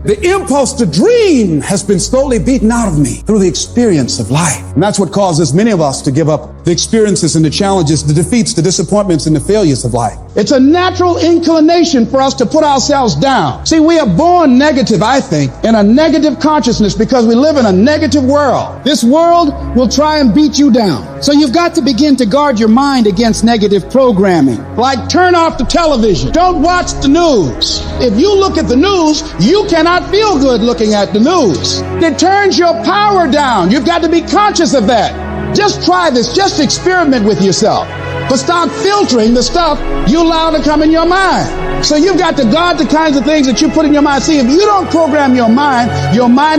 The impulse to dream has been slowly beaten out of me through the experience of life. And that's what causes many of us to give up the experiences and the challenges, the defeats, the disappointments, and the failures of life. It's a natural inclination for us to put ourselves down. See, we are born negative, I think, in a negative consciousness because we live in a negative world. This world will try and beat you down. So you've got to begin to guard your mind against negative programming. Like turn off the television. Don't watch the news. If you look at the news, you cannot feel good looking at the news. It turns your power down. You've got to be conscious of that. Just try this. Just experiment with yourself. But start filtering the stuff you allow to come in your mind. So you've got to guard the kinds of things that you put in your mind. See, if you don't program your mind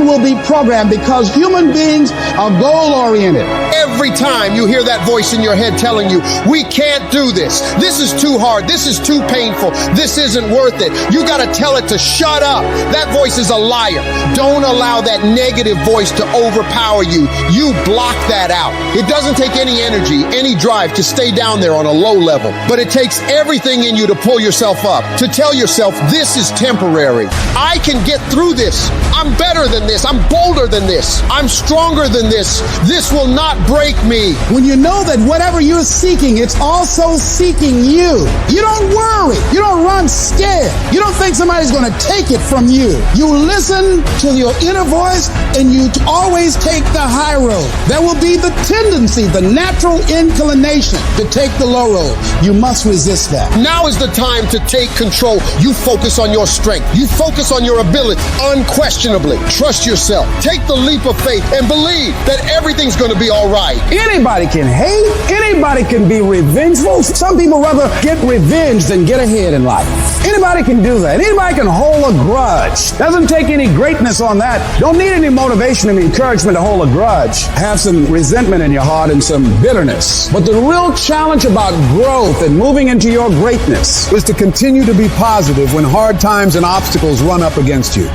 will be programmed because human beings are goal-oriented. Every time you hear that voice in your head telling you, we can't do this. This is too hard. This is too painful. This isn't worth it. You got to tell it to shut up. That voice is a liar. Don't allow that negative voice to overpower you. You block that out. It doesn't take any energy, any drive to stay down there on a low level, but it takes everything in you to pull yourself up, to tell yourself this is temporary. I can get through this. I'm better than this. I'm bolder than this. I'm stronger than this. This will not break me. When you know that whatever you're seeking, it's also seeking you. You don't worry. You don't run scared. You don't think somebody's going to take it from you. You listen to your inner voice and you always take the high road. There will be the tendency, the natural inclination to take the low road. You must resist that. Now is the time to take control. You focus on your strength. You focus on your ability. Unquestionably. Trust yourself. Take the leap of faith and believe that everything's going to be all right. Anybody can hate. Anybody can be revengeful. Some people rather get revenge than get ahead in life. Anybody can do that. Anybody can hold a grudge. Doesn't take any greatness on that. Don't need any motivation and encouragement to hold a grudge. Have some resentment in your heart and some bitterness. But the real challenge about growth and moving into your greatness is to continue to be positive when hard times and obstacles run up against you.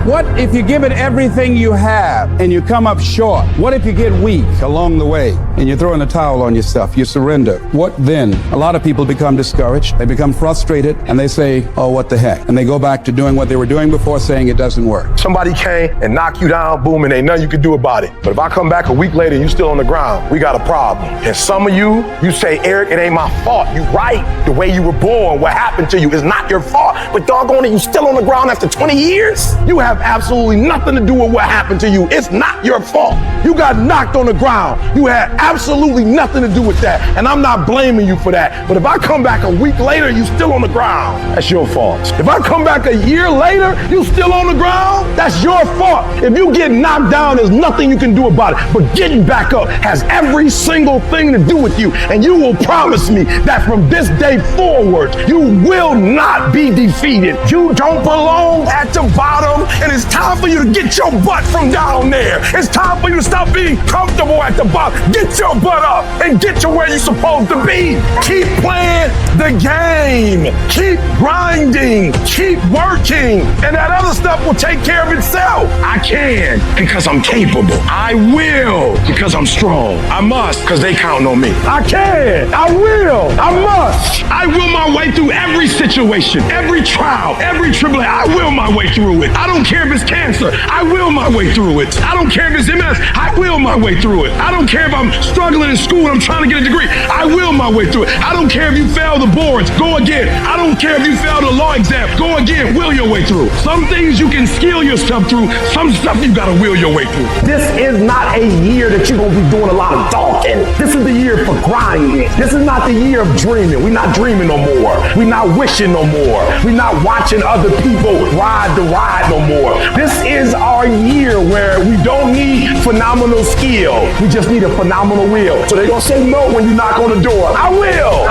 What if you give it everything you have and you come up short? What if you get weak along the way and you throw in the towel on yourself, you surrender? What then? A lot of people become discouraged, they become frustrated, and they say, oh, what the heck? And they go back to doing what they were doing before, saying it doesn't work. Somebody came and knocked you down, boom, and ain't nothing you can do about it. But if I come back a week later and you still on the ground, we got a problem. And some of you say, Eric, it ain't my fault. You right. The way you were born, what happened to you is not your fault. But doggone it, you still on the ground after 20 years? You have absolutely nothing to do with what happened to you. It's not your fault. You got knocked on the ground. You had absolutely nothing to do with that. And I'm not blaming you for that. But if I come back a week later, you still on the ground, that's your fault. If I come back a year later, you still on the ground, that's your fault. If you get knocked down, there's nothing you can do about it. But getting back up has every single thing to do with you. And you will promise me that from this day forward, you will not be defeated. You don't belong at the bottom, and it's time for you to get your butt from down there. It's time for you to stop being comfortable at the bottom. Get your butt up and get to where you're supposed to be. Keep playing the game. Keep grinding. Keep working. And that other stuff will take care of itself. I can because I'm capable. I will because I'm strong. I must because they count on me. I can. I will. I must. I will my way through every situation, every trial, every tribulation. I will my way through it. I don't care if it's cancer. I will my way through it. I don't care if it's MS. I will my way through it. I don't care if I'm struggling in school and I'm trying to get a degree. I will my way through it. I don't care if you fail the boards. Go again. I don't care if you fail the law exam. Go again. Will your way through. Some things you can skill yourself through. Some stuff you gotta will your way through. This is not a year that you're gonna be doing a lot of talking. This is the year for grinding. This is not the year of dreaming. We're not dreaming no more. We're not wishing no more. We're not watching other people ride the ride no more. This is our year where we don't need phenomenal skill. We just need a phenomenal will. So they're gonna say no when you knock on the door. I will.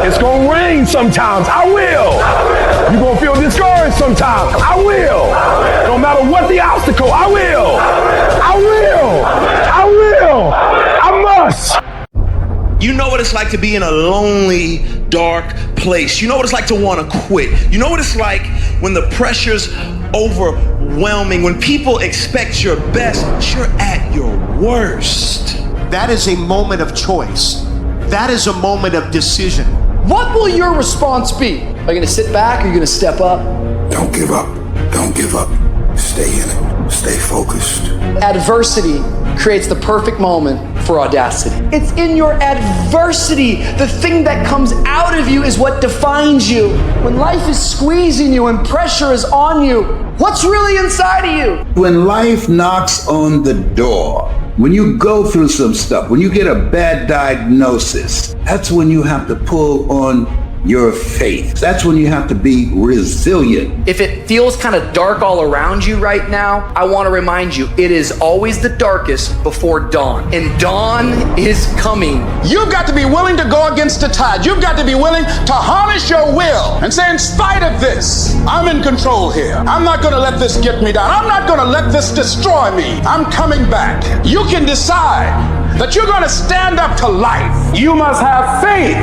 It's gonna rain sometimes. I will. You're gonna feel discouraged sometimes. I will. No matter what the obstacle, I will. I will. I will. I must. You know what it's like to be in a lonely, dark place. You know what it's like to want to quit. You know what it's like when the pressure's overwhelming, when people expect your best, you're at your worst. That is a moment of choice. That is a moment of decision. What will your response be Are you going to sit back or are you going to step up? Don't give up. Don't give up. Stay in it. Stay focused. Adversity creates the perfect moment for audacity. It's in your adversity. The thing that comes out of you is what defines you. When life is squeezing you and pressure is on you, what's really inside of you? When life knocks on the door, when you go through some stuff, when you get a bad diagnosis, that's when you have to pull on your faith. That's when you have to be resilient. If it feels kind of dark all around you right now, I want to remind you, it is always the darkest before dawn. And dawn is coming. You've got to be willing to go against the tide. You've got to be willing to harness your will and say, in spite of this, I'm in control here. I'm not going to let this get me down. I'm not going to let this destroy me. I'm coming back. You can decide that you're going to stand up to life. You must have faith.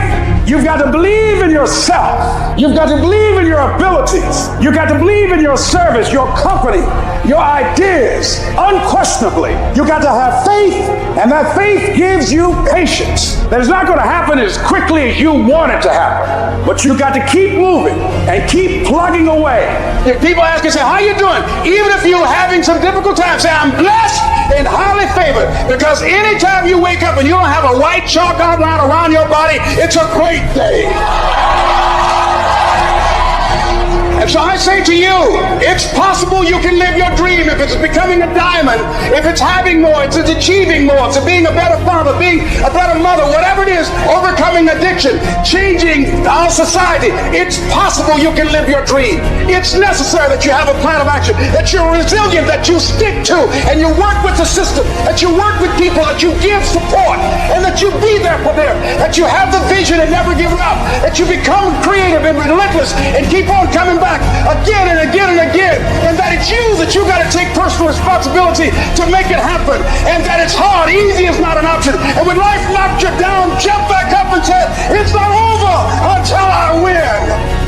You've got to believe in yourself. You've got to believe in your abilities. You've got to believe in your service, your company, your ideas. Unquestionably, you've got to have faith, and that faith gives you patience. That it's not going to happen as quickly as you want it to happen. But you've got to keep moving and keep plugging away. If people ask you, say, how you doing? Even if you're having some difficult times, say, I'm blessed and highly favored. Because anytime you wake up and you don't have a white chalk outline around your body, it's a great day. And so I say to you, it's possible you can live your dream if it's becoming a diamond, if it's having more, it's achieving more, it's being a better father, being a better mother, whatever it is, overcoming addiction, changing our society. It's possible you can live your dream. It's necessary that you have a plan of action, that you're resilient, that you stick to, and you work with the system, that you work with people, that you give support, and that you be there for them, that you have the vision and never give up, that you become creative and relentless and keep on coming back again and again and again, and that it's you that you got to take personal responsibility to make it happen, and that it's hard. Easy is not an option. And when life knocks you down, jump back up and say, it's not over until I win.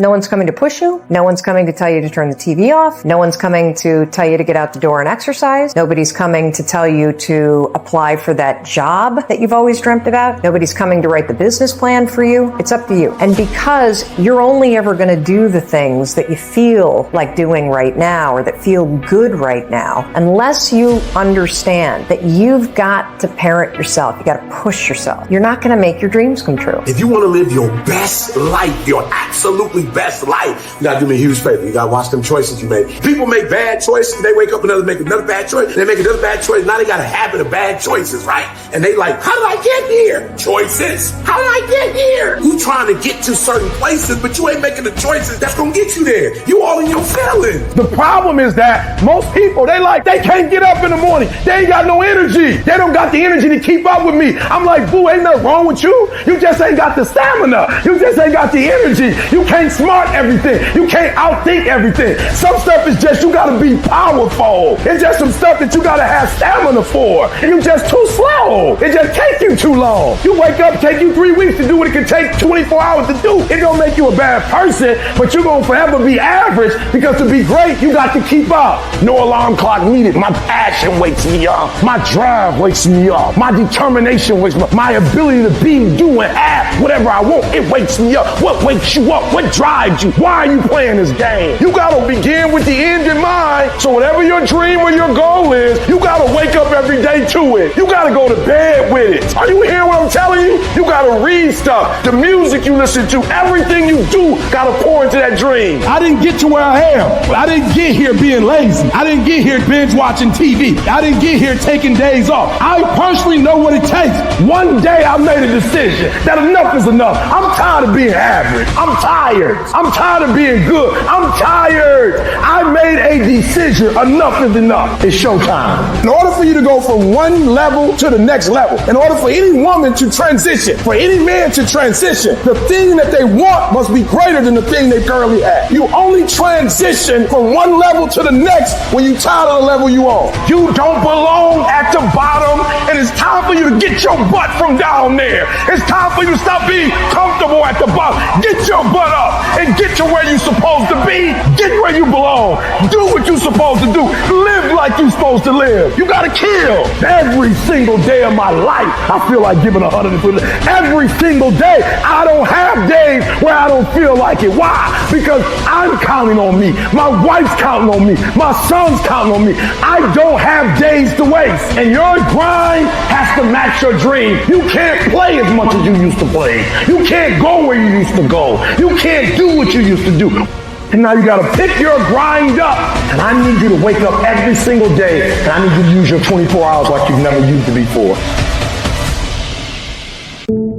No one's coming to push you. No one's coming to tell you to turn the TV off. No one's coming to tell you to get out the door and exercise. Nobody's coming to tell you to apply for that job that you've always dreamt about. Nobody's coming to write the business plan for you. It's up to you. And because you're only ever going to do the things that you feel like doing right now or that feel good right now, unless you understand that you've got to parent yourself, you got to push yourself, you're not going to make your dreams come true. If you want to live your best life, your absolutely best life, you gotta do me a huge favor. You gotta watch them choices you make. People make bad choices. They wake up and make another bad choice. They make another bad choice. Now they got a habit of bad choices, right? And they like, how did I get here? Choices. How did I get here? You trying to get to certain places, but you ain't making the choices that's gonna get you there. You all in your feelings. The problem is that most people, they can't get up in the morning. They ain't got no energy. They don't got the energy to keep up with me. I'm like, boo, ain't nothing wrong with you. You just ain't got the stamina. You just ain't got the energy. You can't smart everything. You can't outthink everything. Some stuff is just, you gotta be powerful. It's just some stuff that you gotta have stamina for. And you just too slow. It just take you too long. You wake up, take you 3 weeks to do what it can take 24 hours to do. It don't make you a bad person, but you're gonna forever be average, because to be great, you got to keep up. No alarm clock needed. My passion wakes me up. My drive wakes me up. My determination wakes me up. My ability to be, do, and act whatever I want, it wakes me up. What wakes you up? What drives you? Why are you playing this game? You gotta begin with the end in mind. So whatever your dream or your goal is, you gotta wake up every day to it. You gotta go to bed with it. Are you hearing what I'm telling you? You gotta read stuff. The music you listen to, everything you do, gotta pour into that dream. I didn't get to where I am. I didn't get here being lazy. I didn't get here binge watching TV. I didn't get here taking days off. I personally know what it takes. One day I made a decision that enough is enough. I'm tired of being average. I'm tired. I'm tired of being good. I'm tired. I made a decision. Enough is enough. It's showtime. In order for you to go from one level to the next level, in order for any woman to transition, for any man to transition, the thing that they want must be greater than the thing they currently have. You only transition from one level to the next when you're tired of the level you on. You don't belong at the bottom, and it's time for you to get your butt from down there. It's time for you to stop being comfortable at the bottom. Get your butt up and get to where you're supposed to be. Get where you belong. Do what you're supposed to do. Live like you're supposed to live. You gotta kill. Every single day of my life, I feel like giving 100%. Every single day, I don't have days where I don't feel like it. Why? Because I'm counting on me. My wife's counting on me. My son's counting on me. I don't have days to waste. And your grind has to match your dream. You can't play as much as you used to play. You can't go where you used to go. You can't do what you used to do. And now you gotta pick your grind up. And I need you to wake up every single day. And I need you to use your 24 hours like you've never used it before.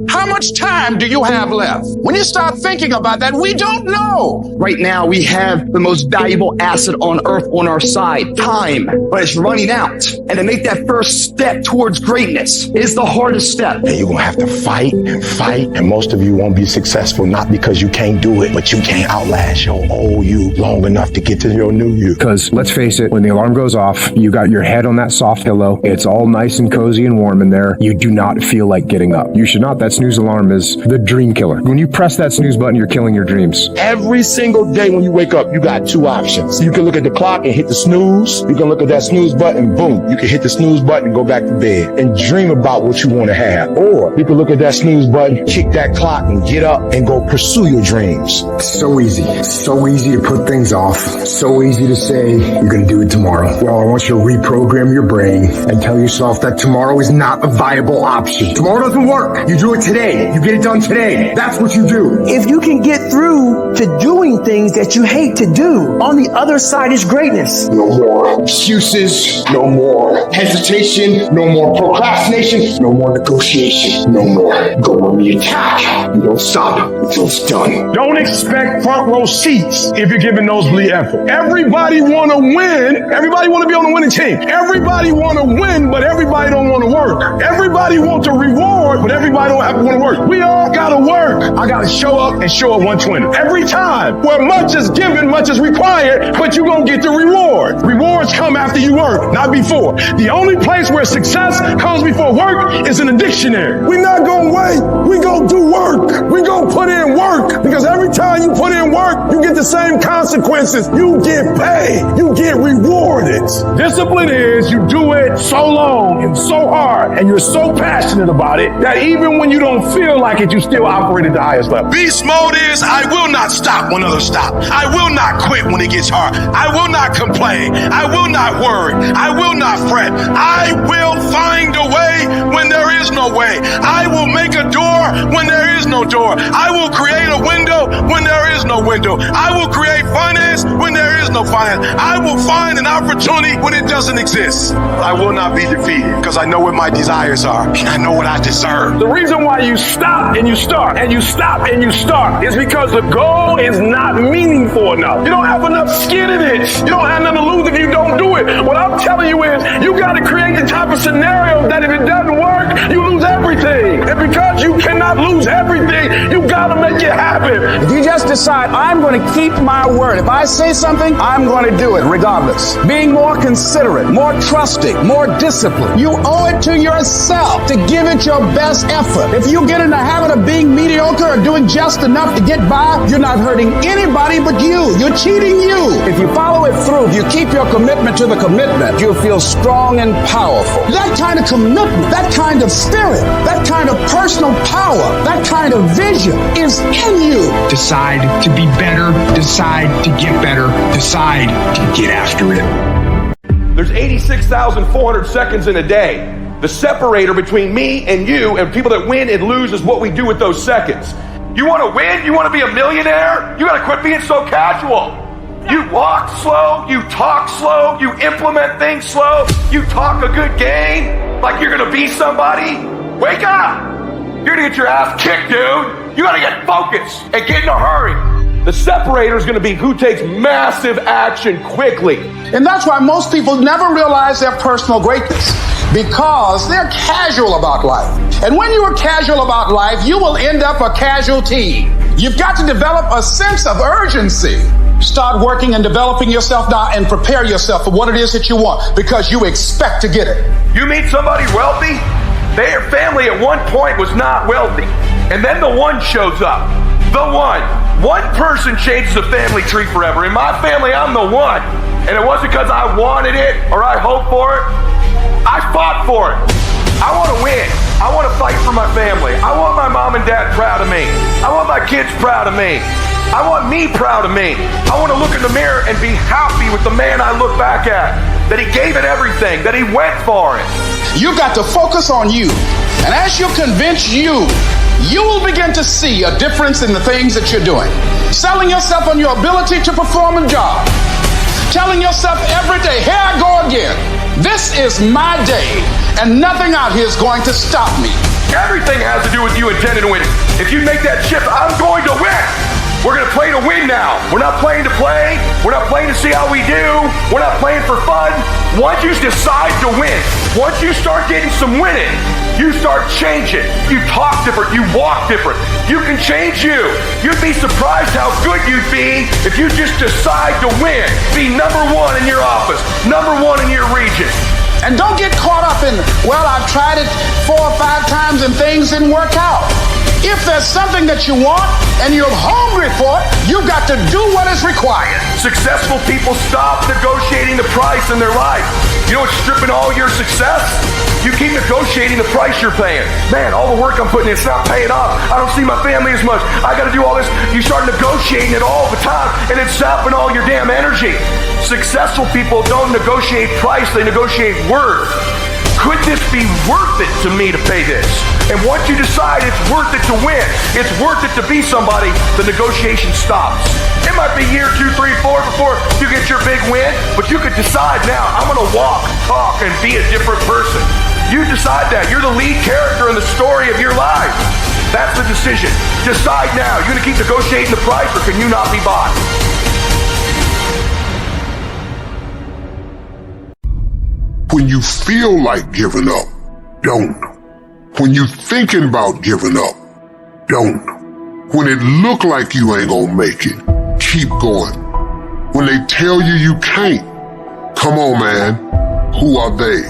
How much time do you have left? When you start thinking about that, we don't know. Right now, we have the most valuable asset on earth on our side, time, but it's running out. And to make that first step towards greatness is the hardest step. And you're gonna have to fight and fight. And most of you won't be successful, not because you can't do it, but you can't outlast your old you long enough to get to your new you. Because let's face it, when the alarm goes off, you got your head on that soft pillow. It's all nice and cozy and warm in there. You do not feel like getting up. You should not. That snooze alarm is the dream killer. When you press that snooze button, you're killing your dreams. Every single day when you wake up, you got two options. You can look at the clock and hit the snooze. You can look at that snooze button, boom. You can hit the snooze button and go back to bed and dream about what you want to have. Or you can look at that snooze button, kick that clock and get up and go pursue your dreams. So easy. So easy to put things off. So easy to say, you're going to do it tomorrow. Well, I want you to reprogram your brain and tell yourself that tomorrow is not a viable option. Tomorrow doesn't work. You do it today. You get it done today. That's what you do. If you can get through to doing things that you hate to do, on the other side is greatness. No more excuses. No more hesitation. No more procrastination. No more negotiation. No more go on the attack. You don't stop until it's done. Don't expect front row seats if you're giving nosebleed effort. Everybody want to win. Everybody want to be on the winning team. Everybody want to win, but everybody don't want to work. Everybody wants a reward, but everybody don't want to work. We all got to work. I got to show up and show up 120. Every time. Where much is given, much is required, but you're going to get the reward. Rewards come after you work, not before. The only place where success comes before work is in the dictionary. We're not going to wait. We're going to do work. We're going to put in work, because every time you put in work, you get the same consequences. You get paid. You get rewarded. Discipline is you do it so long and so hard, and you're so passionate about it that even when you don't feel like it, you still operate at the highest level. Beast mode is I will not stop when others stop. I will not quit when it gets hard. I will not complain. I will not worry. I will not fret. I will find a way when there is no way. I will make a door when there is no door. I will create a window when there is no window. I will create finance when there is no finance. I will find an opportunity when it doesn't exist. I will not be defeated because I know what my desires are and I know what I deserve. The reason why you stop and you start and you stop and you start is because the goal is not meaningful enough. You don't have enough skin in it. You don't have nothing to lose if you don't do it. What I'm telling you is you got to create the type of scenario that if it doesn't work, you lose everything. And because you cannot lose everything, you got to make it happen. If you just decide, I'm going to keep my word. If I say something, I'm going to do it regardless. Being more considerate, more trusting, more disciplined. You owe it to yourself to give it your best effort. If you get in the habit of being mediocre or doing just enough to get by, you're not hurting anybody but you. You're cheating you. If you follow it through, if you keep your commitment to the commitment, you'll feel strong and powerful. That kind of commitment, that kind of spirit, that kind of personal power, that kind of vision is in you. Decide to be better. Decide to get better. Decide to get after it. There's 86,400 seconds in a day. The separator between me and you and people that win and lose is what we do with those seconds. You want to win? You want to be a millionaire? You got to quit being so casual. You walk slow, you talk slow, you implement things slow, you talk a good game like you're going to be somebody. Wake up! You're going to get your ass kicked, dude. You got to get focused and get in a hurry. The separator is going to be who takes massive action quickly. And that's why most people never realize their personal greatness, because they're casual about life. And when you are casual about life, you will end up a casualty. You've got to develop a sense of urgency. Start working and developing yourself now and prepare yourself for what it is that you want, because you expect to get it. You meet somebody wealthy, their family at one point was not wealthy. And then the one shows up. The one. One person changes a family tree forever. In my family, I'm the one. And it wasn't because I wanted it or I hoped for it. I fought for it. I want to win. I want to fight for my family. I want my mom and dad proud of me. I want my kids proud of me. I want me proud of me. I want to look in the mirror and be happy with the man I look back at. That he gave it everything. That he went for it. You've got to focus on you. And as you convince you, you will begin to see a difference in the things that you're doing. Selling yourself on your ability to perform a job. Telling yourself every day, here I go again. This is my day, and nothing out here is going to stop me. Everything has to do with you intending to win. If you make that shift, I'm going to win. We're going to play to win now. We're not playing to play. We're not playing to see how we do. We're not playing for fun. Once you decide to win, once you start getting some winning, you start changing. You talk different. You walk different. You can change you. You'd be surprised how good you'd be if you just decide to win. Be number one in your office, number one in your region. And don't get caught up in, well, I've tried it 4 or 5 times and things didn't work out. If there's something that you want and you're hungry for it, you've got to do what is required. Successful people stop negotiating the price in their life. You know what's stripping all your success? You keep negotiating the price you're paying. Man, all the work I'm putting in, it's not paying off. I don't see my family as much. I got to do all this. You start negotiating it all the time, and it's sapping all your damn energy. Successful people don't negotiate price, they negotiate worth. Could this be worth it to me to pay this? And once you decide it's worth it to win, it's worth it to be somebody, the negotiation stops. It might be year 2, 3, 4 before you get your big win, but you could decide now, I'm going to walk, talk, and be a different person. You decide that. You're the lead character in the story of your life. That's the decision. Decide now. You're going to keep negotiating the price, or can you not be bought? When you feel like giving up, don't. When you thinking about giving up, don't. When it look like you ain't gonna make it, keep going. When they tell you you can't, come on, man. Who are they?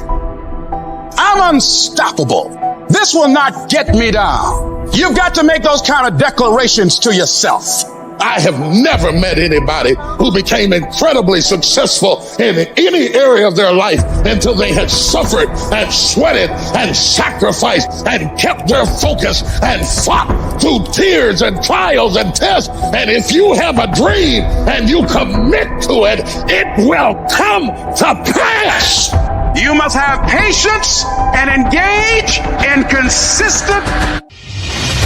I'm unstoppable. This will not get me down. You've got to make those kind of declarations to yourself. I have never met anybody who became incredibly successful in any area of their life until they had suffered and sweated and sacrificed and kept their focus and fought through tears and trials and tests. And if you have a dream and you commit to it, it will come to pass. You must have patience and engage in consistent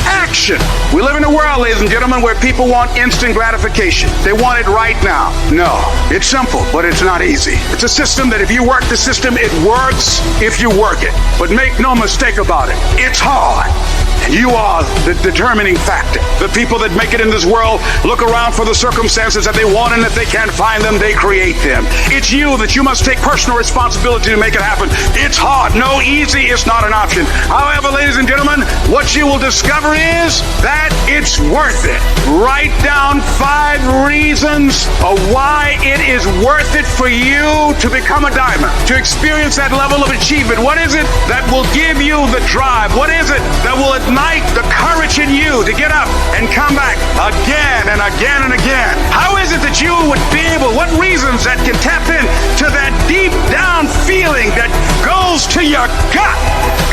action. We live in a world, ladies and gentlemen, where people want instant gratification. They want it right now. No, it's simple, but it's not easy. It's a system that if you work the system, it works if you work it. But make no mistake about it, it's hard. And you are the determining factor. The people that make it in this world look around for the circumstances that they want, and if they can't find them, they create them. It's you that you must take personal responsibility to make it happen. It's hard. No, easy is not an option. However, ladies and gentlemen, what you will discover is that it's worth it. Write down 5 reasons of why it is worth it for you to become a diamond, to experience that level of achievement. What is it that will give you the drive? What is it that will ignite the courage in you to get up and come back again and again and again? How is it that you would be able, what reasons that can tap in to that deep down feeling that goes to your gut,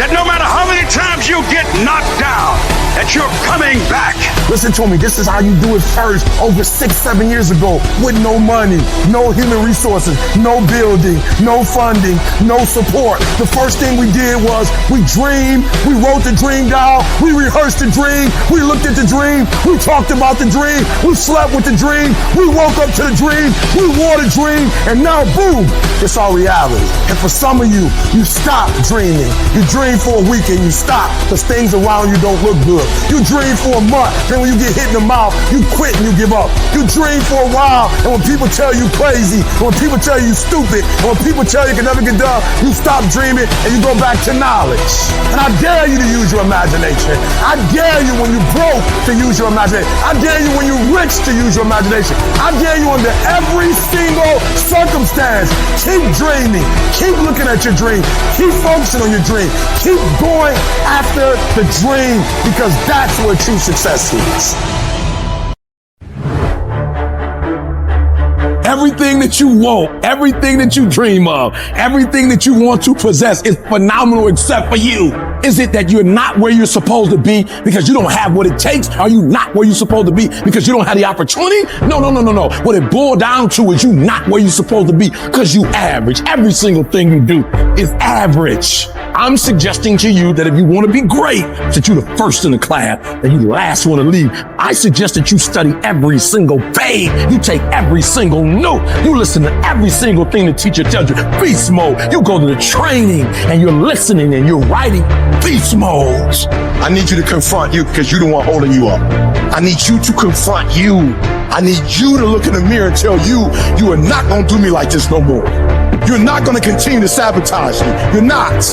that no matter how many times you get knocked down, that you're coming back? Listen to me, this is how you do it first over 6-7 years ago with no money, no human resources, no building, no funding, no support. The first thing we did was we dreamed, we wrote the dream down, we rehearsed the dream, we looked at the dream, we talked about the dream, we slept with the dream, we woke up to the dream, we wore the dream, and now boom, it's our reality. And for some of you, you stop dreaming. You dream for a week and you stop because things around you don't look good. You dream for a month, then when you get hit in the mouth, you quit and you give up. You dream for a while, and when people tell you crazy, and when people tell you stupid, and when people tell you can never get done, you stop dreaming and you go back to knowledge. And I dare you to use your imagination. I dare you when you're broke to use your imagination. I dare you when you're rich to use your imagination. I dare you under every single circumstance. Keep dreaming. Keep looking at your dream. Keep focusing on your dream. Keep going after the dream, because that's where true success is. Everything that you want, everything that you dream of, everything that you want to possess is phenomenal except for you. Is it that you're not where you're supposed to be because you don't have what it takes? Are you not where you're supposed to be because you don't have the opportunity? No. What it boiled down to is you not where you're supposed to be because you average. Every single thing you do is average. I'm suggesting to you that if you want to be great, that you're the first in the class, that you're the last one to leave. I suggest that you study every single page. You take every single note. You listen to every single thing the teacher tells you. Beast mode. You go to the training and you're listening and you're writing beast modes. I need you to confront you because you're the one holding you up. I need you to confront you. I need you to look in the mirror and tell you, you are not going to do me like this no more. You're not going to continue to sabotage me. You're not.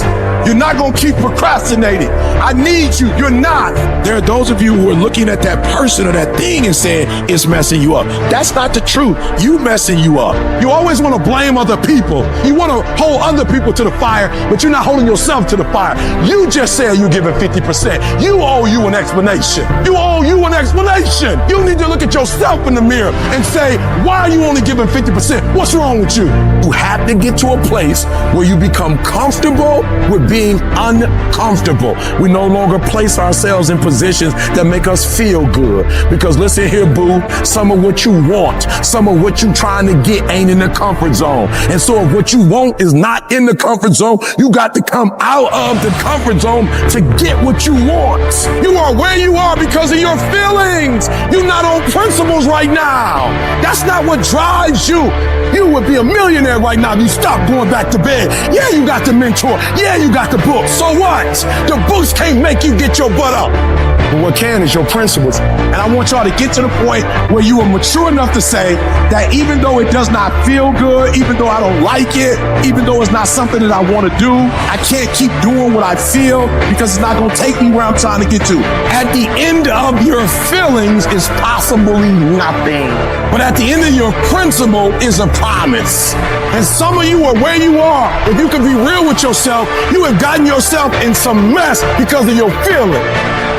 You're not going to keep procrastinating. I need you. You're not. There are those of you who are looking at that person or that thing and saying it's messing you up. That's not the truth. You messing you up. You always want to blame other people. You want to hold other people to the fire, but you're not holding yourself to the fire. You just said you're giving 50%. You owe you an explanation. You owe you an explanation. You need to look at yourself in the mirror and say, why are you only giving 50%? What's wrong with you? You have to get to a place where you become comfortable with being uncomfortable. We no longer place ourselves in positions that make us feel good. Because listen here, boo, some of what you want, some of what you're trying to get ain't in the comfort zone. And so if what you want is not in the comfort zone, you got to come out of the comfort zone to get what you want. You are where you are because of your feelings. You're not on principles right now. That's not what drives you. You would be a millionaire right now if you stop going back to bed. Yeah, you got the mentor. Yeah, you got the book. So what? The books can't make you get your butt up. But what can is your principles. And I want y'all to get to the point where you are mature enough to say that even though it does not feel good, even though I don't like it, even though it's not something that I want to do, I can't keep doing what I feel because it's not going to take me where I'm trying to get to. At the end of your feelings is possibly nothing. But at the end of your principle is a promise. And some of you are where you are. If you can be real with yourself, you have gotten yourself in some mess because of your feeling.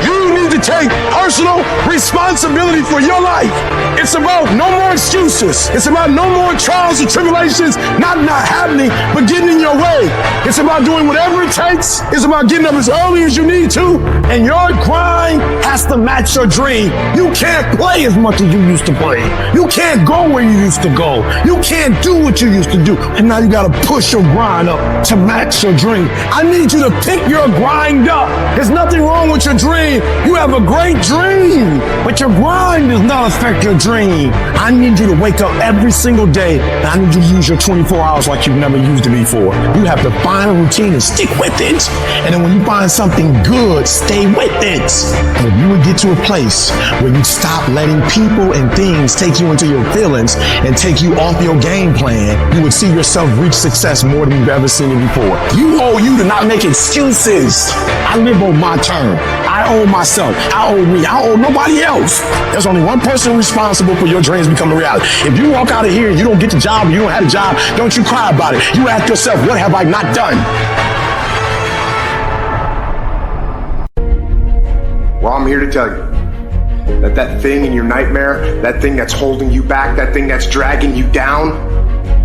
You need to take personal responsibility for your life. It's about no more excuses. It's about no more trials and tribulations not happening, but getting in your way. It's about doing whatever it takes. It's about getting up as early as you need to. And your grind has to match your dream. You can't play as much as you used to play. You can't go where you used to go. You can't do what you used to do. And now you got to push your grind up to match your dream. I need you to pick your grind up. There's nothing wrong with your dream. You have a great dream, but your grind does not affect your dream. I need you to wake up every single day, and I need you to use your 24 hours like you've never used it before. You have to find a routine and stick with it. And then when you find something good, stay with it. And if you would get to a place where you stop letting people and things take you into your feelings and take you off your game plan, you would see yourself reach success more than you've ever seen it before. You owe you to not make excuses. I live on my term. I owe myself. I owe me. I owe nobody else. There's only one person responsible for your dreams becoming reality. If you walk out of here and you don't get the job, you don't have a job, don't you cry about it. You ask yourself, what have I not done? Well, I'm here to tell you that thing in your nightmare, that thing that's holding you back, that thing that's dragging you down,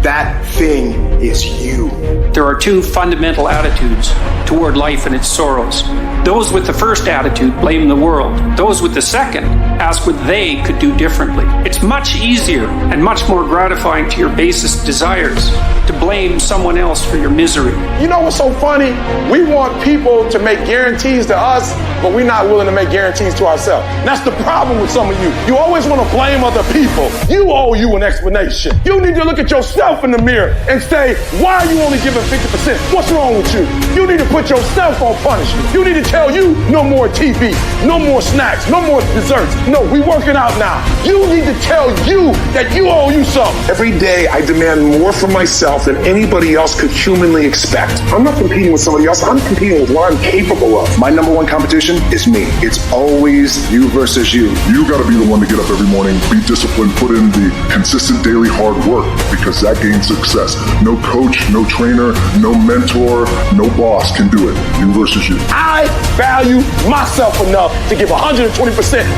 that thing is you. There are two fundamental attitudes toward life and its sorrows. Those with the first attitude blame the world. Those with the second ask what they could do differently. It's much easier and much more gratifying to your basest desires to blame someone else for your misery. You know what's so funny? We want people to make guarantees to us, but we're not willing to make guarantees to ourselves. And that's the problem with some of you. You always want to blame other people. You owe you an explanation. You need to look at yourself in the mirror and say, why are you only giving 50%? What's wrong with you? You need to put yourself on punishment. You need to tell you no more TV, no more snacks, no more desserts. No, we working out now. You need to tell you that you owe you something. Every day I demand more from myself than anybody else could humanly expect. I'm not competing with somebody else. I'm competing with what I'm capable of. My number one competition is me. It's always you versus you. You got to be the one to get up every morning, be disciplined, put in the consistent daily hard work, because that gains success. No coach, no trainer, no mentor, no boss can do it. You versus you. I value myself enough to give 120%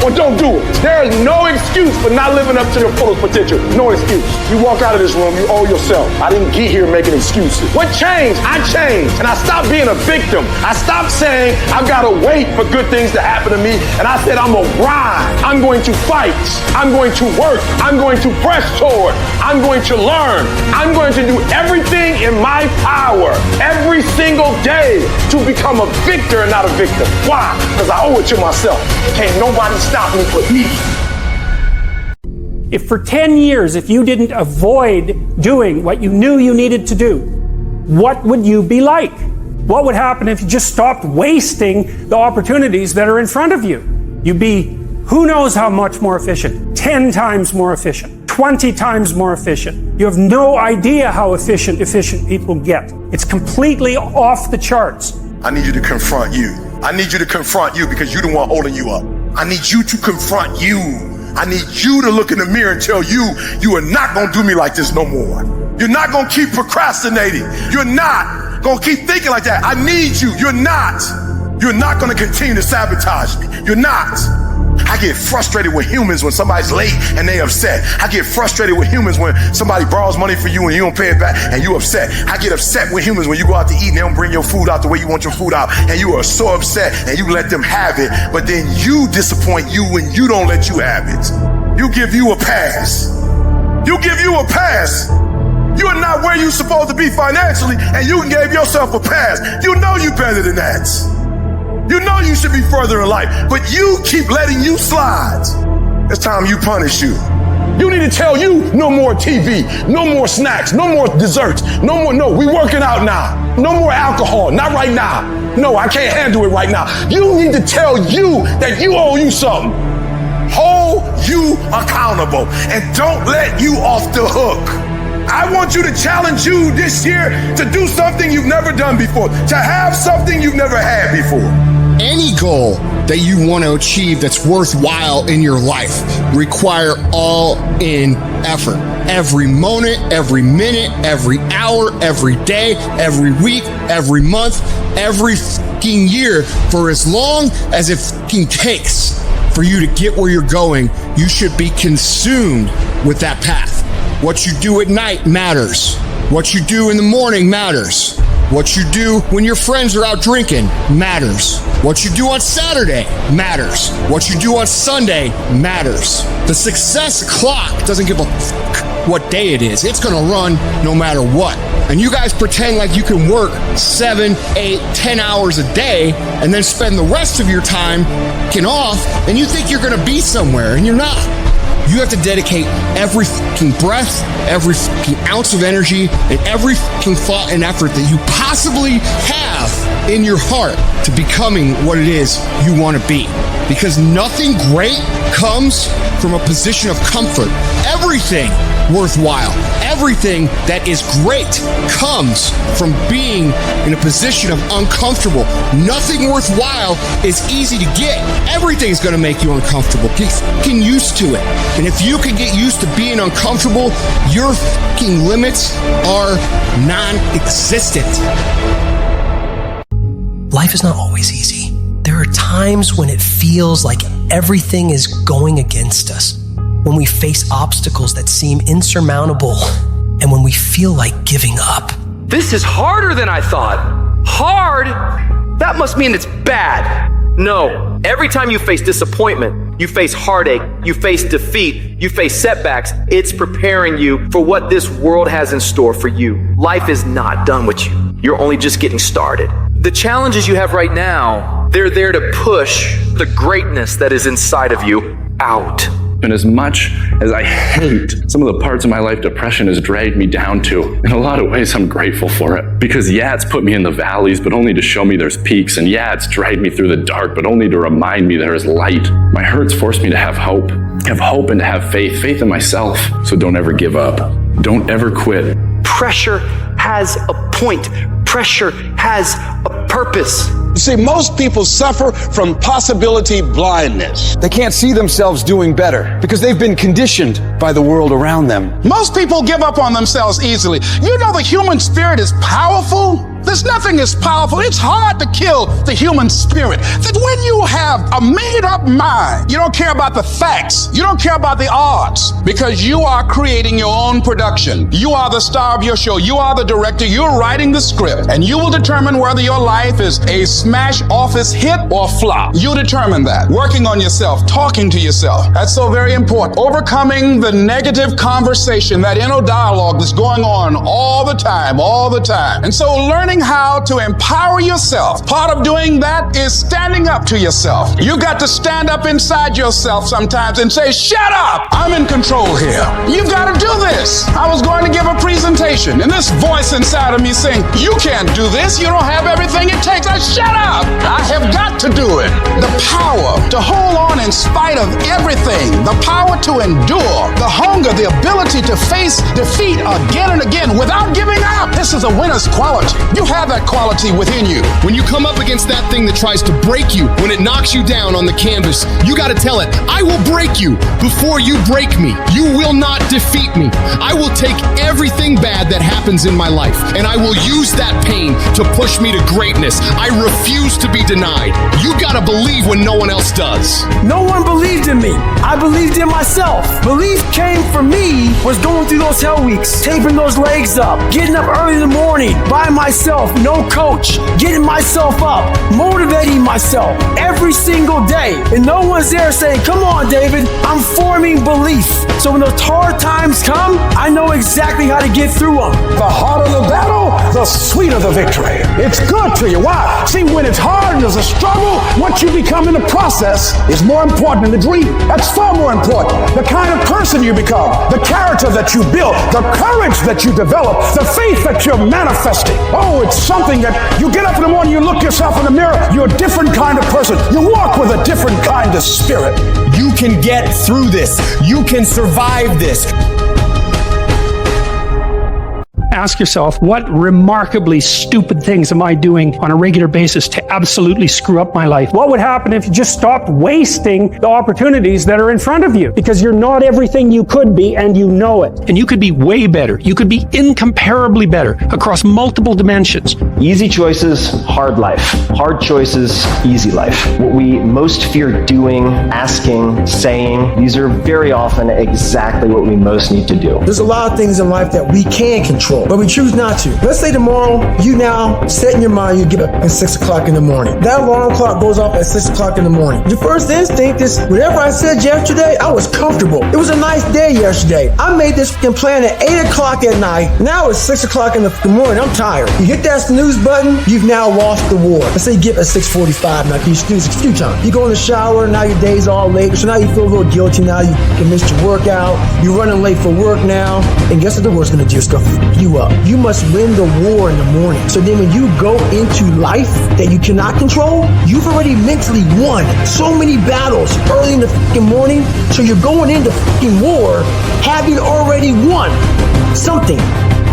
or don't do it. There is no excuse for not living up to your fullest potential. No excuse. You walk out of this room, you owe yourself. I didn't get here making excuses. What changed? I changed. And I stopped being a victim. I stopped saying I've got to wait for good things to happen to me. And I said I'm going to grind. I'm going to fight. I'm going to work. I'm going to press toward. I'm going to learn. I'm going to do everything in my power every single day to become a victor and not a victim. Why? Because I owe it to myself. Can't nobody stop me but me. If for 10 years, if you didn't avoid doing what you knew you needed to do, what would you be like? What would happen if you just stopped wasting the opportunities that are in front of you? You'd be who knows how much more efficient, 10 times more efficient, 20 times more efficient. You have no idea how efficient people get. It's completely off the charts. I need you to confront you. I need you to confront you because you're the one holding you up. I need you to confront you. I need you to look in the mirror and tell you, you are not going to do me like this no more. You're not going to keep procrastinating. You're not going to keep thinking like that. I need you. You're not. You're not going to continue to sabotage me. You're not. I get frustrated with humans when somebody's late and they upset. I get frustrated with humans when somebody borrows money for you and you don't pay it back and you upset. I get upset with humans when you go out to eat and they don't bring your food out the way you want your food out and you are so upset and you let them have it, but then you disappoint you when you don't let you have it. You give you a pass. You give you a pass. You are not where you're supposed to be financially and you gave yourself a pass. You know you better than that. You know you should be further in life, but you keep letting you slide. It's time you punish you. You need to tell you no more TV, no more snacks, no more desserts, no, we working out now. No more alcohol, not right now. No, I can't handle it right now. You need to tell you that you owe you something. Hold you accountable and don't let you off the hook. I want you to challenge you this year to do something you've never done before, to have something you've never had before. Any goal that you want to achieve that's worthwhile in your life require all-in effort. Every moment, every minute, every hour, every day, every week, every month, every fucking year, for as long as it fucking takes for you to get where you're going, you should be consumed with that path. What you do at night matters. What you do in the morning matters. What you do when your friends are out drinking matters. What you do on Saturday matters. What you do on Sunday matters. The success clock doesn't give a fuck what day it is. It's gonna run no matter what. And you guys pretend like you can work 7, 8, 10 hours a day and then spend the rest of your time off and you think you're gonna be somewhere and you're not. You have to dedicate every fucking breath, every fucking ounce of energy, and every fucking thought and effort that you possibly have in your heart to becoming what it is you want to be. Because nothing great comes from a position of comfort. Everything worthwhile, everything that is great comes from being in a position of uncomfortable. Nothing worthwhile is easy to get. Everything's gonna make you uncomfortable. Get fucking used to it. And if you can get used to being uncomfortable, your fucking limits are non-existent. Life is not always easy. There are times when it feels like everything is going against us, when we face obstacles that seem insurmountable, and when we feel like giving up. This is harder than I thought. Hard? That must mean it's bad. No, every time you face disappointment, you face heartache, you face defeat, you face setbacks, it's preparing you for what this world has in store for you. Life is not done with you. You're only just getting started. The challenges you have right now, they're there to push the greatness that is inside of you out. And as much as I hate some of the parts of my life depression has dragged me down to, in a lot of ways I'm grateful for it. Because yeah, it's put me in the valleys, but only to show me there's peaks. And yeah, it's dragged me through the dark, but only to remind me there is light. My hurts forced me to have hope and to have faith in myself. So don't ever give up. Don't ever quit. Pressure has a point. Pressure has a purpose. You see, most people suffer from possibility blindness. They can't see themselves doing better because they've been conditioned by the world around them. Most people give up on themselves easily. You know the human spirit is powerful. There's nothing as powerful. It's hard to kill the human spirit. That when you have a made-up mind, you don't care about the facts. You don't care about the odds, because you are creating your own production. You are the star of your show. You are the director. You're writing the script, and you will determine whether your life is a smash office hit or flop. You determine that. Working on yourself, talking to yourself. That's so very important. Overcoming the negative conversation, that inner dialogue that's going on all the time. And so learning how to empower yourself. Part of doing that is standing up to yourself. You got to stand up inside yourself sometimes and say, shut up, I'm in control here. You've got to do this. I was going to give a presentation, and this voice inside of me saying, you can't do this. You don't have everything it takes. Shut up. I have got to do it. The power to hold on in spite of everything. The power to endure. The hunger, the ability to face defeat again and again without giving up. This is a winner's quality. You have that quality within you. When you come up against that thing that tries to break you, when it knocks you down on the canvas, you got to tell it, I will break you before you break me. You will not defeat me. I will take everything bad that happens in my life, and I will use that pain to push me to greatness. I refuse to be denied. You got to believe when no one else does. No one believed in me. I believed in myself. Belief came from me was going through those hell weeks, taping those legs up, getting up early in the morning by myself, no coach, getting myself up, motivating myself every single day. And no one's there saying, come on, David, I'm forming belief. So when those hard times come, I know exactly how to get through them. The harder the battle, the sweeter the victory. It's good to you. Why? See, when it's hard and there's a struggle, what you become in the process is more important than the dream. That's far more important. The kind of person you become, the character that you build, the courage that you develop, the faith that you're manifesting. Oh, it's something that you get up in the morning, you look yourself in the mirror, you're a different kind of person. You walk with a different kind of spirit. You can get through this. You can survive this. Ask yourself, what remarkably stupid things am I doing on a regular basis to absolutely screw up my life? What would happen if you just stopped wasting the opportunities that are in front of you? Because you're not everything you could be, and you know it. And you could be way better. You could be incomparably better across multiple dimensions. Easy choices, hard life. Hard choices, easy life. What we most fear doing, asking, saying, these are very often exactly what we most need to do. There's a lot of things in life that we can control, but we choose not to. Let's say tomorrow, you now set in your mind, you get up at 6 o'clock in the morning. That alarm clock goes off at 6 o'clock in the morning. Your first instinct is, whatever I said yesterday, I was comfortable. It was a nice day yesterday. I made this plan at 8 o'clock at night. Now it's 6 o'clock in the morning. I'm tired. You hit that snooze button, you've now lost the war. Let's say you get up at 6:45. Now you snooze a few times. You go in the shower, now your day's all late. So now you feel a little guilty. Now you missed your workout. You're running late for work now. And guess what the world's going to do? It's going to fuck you up. You must win the war in the morning. So then when you go into life that you cannot control, you've already mentally won so many battles early in the fucking morning. So you're going into fucking war having already won something.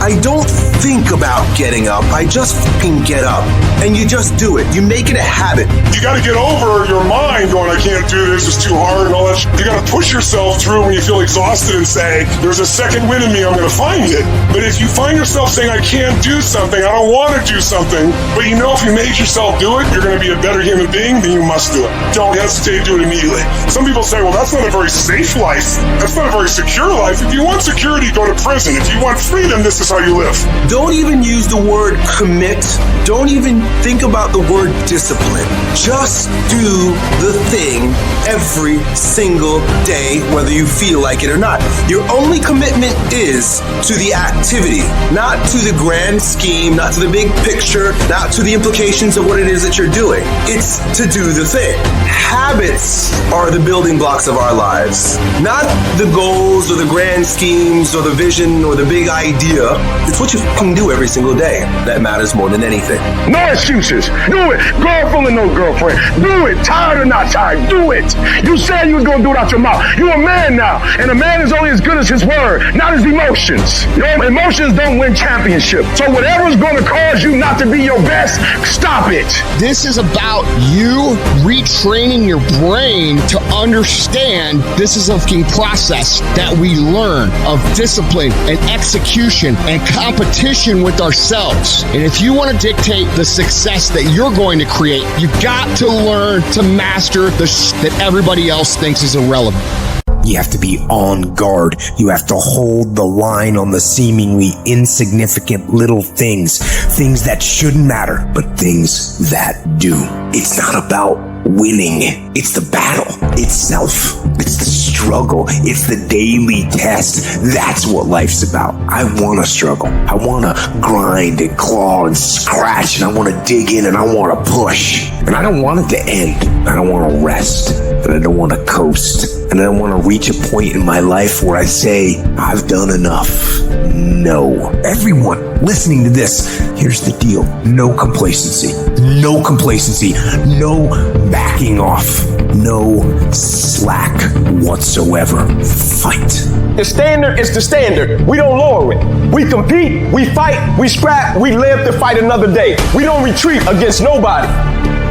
I don't think about getting up. I just fucking get up. And you just do it. You make it a habit. You got to get over your mind going, I can't do this, it's too hard and all that. You got to push yourself through when you feel exhausted and say, there's a second wind in me, I'm going to find it. But if you find yourself saying, I can't do something, I don't want to do something, but you know if you made yourself do it, you're going to be a better human being, then you must do it. Don't hesitate, do it immediately. Some people say, well, that's not a very safe life. That's not a very secure life. If you want security, go to prison. If you want freedom, this is how you live. Don't even use the word commit. Don't even think about the word discipline. Just do the thing every single day, whether you feel like it or not. Your only commitment is to the activity, not to the grand scheme, not to the big picture, not to the implications of what it is that you're doing. It's to do the thing. Habits are the building blocks of our lives, not the goals or the grand schemes or the vision or the big idea. It's what you fucking do every single day that matters more than anything. No excuses. Do it. Girlfriend or no girlfriend. Do it. Tired or not tired. Do it. You said you was going to do it out your mouth. You're a man now. And a man is only as good as his word, not his emotions. Your emotions don't win championships. So whatever's going to cause you not to be your best, stop it. This is about you retraining your brain to understand this is a fucking process that we learn of discipline and execution and and competition with ourselves. And if you want to dictate the success that you're going to create, you've got to learn to master the that everybody else thinks is irrelevant. You have to be on guard. You have to hold the line on the seemingly insignificant little things that shouldn't matter, but things that do. It's not about winning. It's the battle itself. It's the struggle. It's the daily test. That's what life's about. I want to struggle. I want to grind and claw and scratch, and I want to dig in, and I want to push. And I don't want it to end. I don't want to rest, and I don't want to coast. And I don't want to reach a point in my life where I say, I've done enough. No. Everyone listening to this, here's the deal. No complacency. No complacency. No backing off. No slack whatsoever. Fight. The standard is the standard. We don't lower it. We compete, we fight, we scrap, we live to fight another day. We don't retreat against nobody.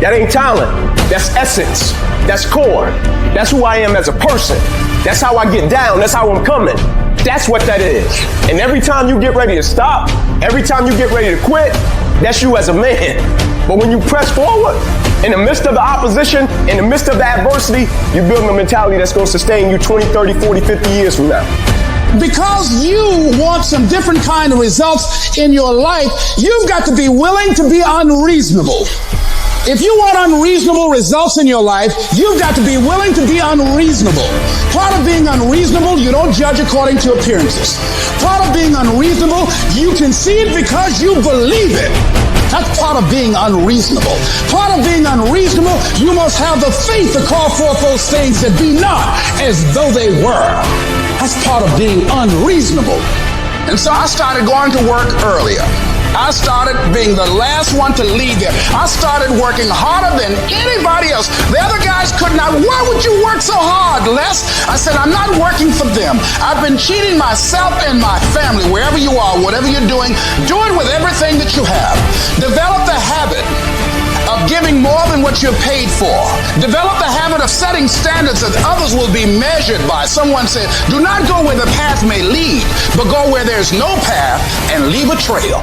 That ain't talent. That's essence. That's core. That's who I am as a person. That's how I get down. That's how I'm coming. That's what that is. And every time you get ready to stop, every time you get ready to quit, that's you as a man. But when you press forward, in the midst of the opposition, in the midst of the adversity, you're building a mentality that's going to sustain you 20, 30, 40, 50 years from now. Because you want some different kind of results in your life, you've got to be willing to be unreasonable. If you want unreasonable results in your life, you've got to be willing to be unreasonable. Part of being unreasonable, you don't judge according to appearances. Part of being unreasonable, you can see it because you believe it. That's part of being unreasonable. Part of being unreasonable, you must have the faith to call forth those things that be not as though they were. That's part of being unreasonable. And so I started going to work earlier. I started being the last one to leave there. I started working harder than anybody else. The other guys could not. Why would you work so hard, Les? I said, I'm not working for them. I've been cheating myself and my family. Wherever you are, whatever you're doing, do it with everything that you have. Develop the habit of giving more than what you're paid for. Develop the habit of setting standards that others will be measured by. Someone said, do not go where the path may lead, but go where there's no path and leave a trail.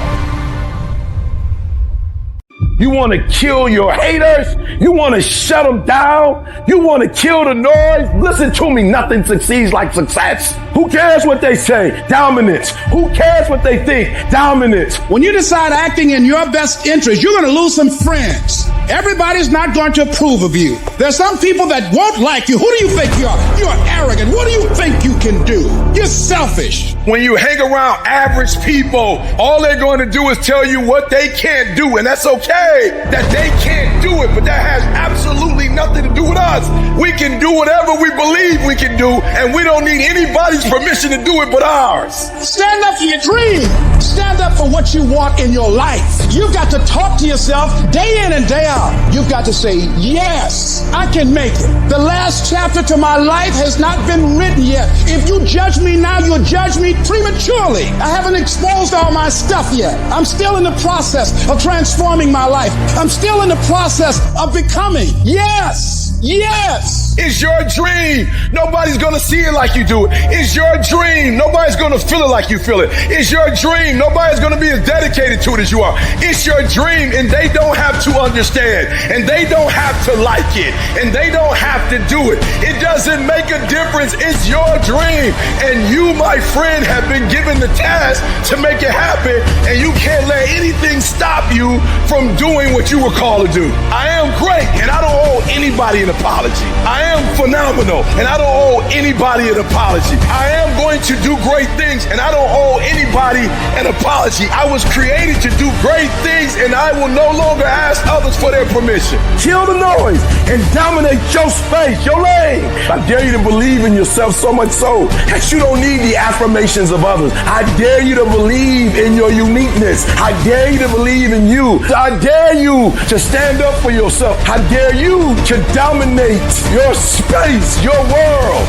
You want to kill your haters? You want to shut them down? You want to kill the noise? Listen to me, nothing succeeds like success. Who cares what they say? Dominance. Who cares what they think? Dominance. When you decide acting in your best interest, you're going to lose some friends. Everybody's not going to approve of you. There's some people that won't like you. Who do you think you are? You're arrogant. What do you think you can do? You're selfish. When you hang around average people, all they're going to do is tell you what they can't do, and that's okay. That they can't do it, but that has absolutely nothing to do with us. We can do whatever we believe we can do, and we don't need anybody's permission to do it but ours. Stand up for your dream. Stand up for what you want in your life. You've got to talk to yourself day in and day out. You've got to say, yes, I can make it. The last chapter to my life has not been written yet. If you judge me now, you'll judge me prematurely. I haven't exposed all my stuff yet. I'm still in the process of transforming my life. I'm still in the process of becoming. Yes, yes. It's your dream. Nobody's going to see it like you do it. It's your dream. Nobody's going to feel it like you feel it. It's your dream. Nobody's going to be as dedicated to it as you are. It's your dream, and they don't have to understand, and they don't have to like it, and they don't have to do it. It doesn't make a difference. It's your dream, and you, my friend, have been given the task to make it happen, and you can't let anything stop you from doing what you were called to do. I am great, and I don't owe anybody an apology. I am phenomenal, and I don't owe anybody an apology. I am going to do great things, and I don't owe anybody an apology. I was created to do great things, and I will no longer ask others for their permission. Kill the noise and dominate your space, your lane. I dare you to believe in yourself so much so that you don't need the affirmations of others. I dare you to believe in your uniqueness. I dare you to believe in you. I dare you to stand up for yourself. I dare you to dominate your space, your world.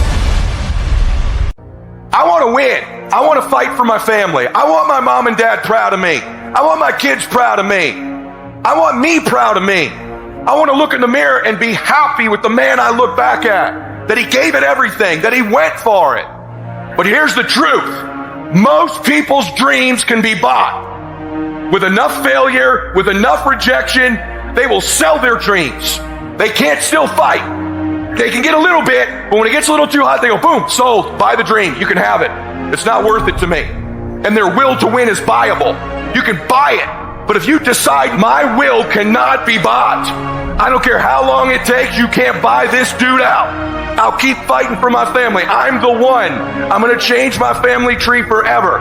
I want to win. I want to fight for my family. I want my mom and dad proud of me. I want my kids proud of me. I want me proud of me. I want to look in the mirror and be happy with the man I look back at, that he gave it everything, that he went for it. But here's the truth. Most people's dreams can be bought. With enough failure, with enough rejection, they will sell their dreams. They can't still fight. They can get a little bit, but when it gets a little too hot, they go, boom, sold, buy the dream, you can have it. It's not worth it to me. And their will to win is buyable. You can buy it, but if you decide my will cannot be bought, I don't care how long it takes, you can't buy this dude out. I'll keep fighting for my family. I'm the one. I'm gonna change my family tree forever.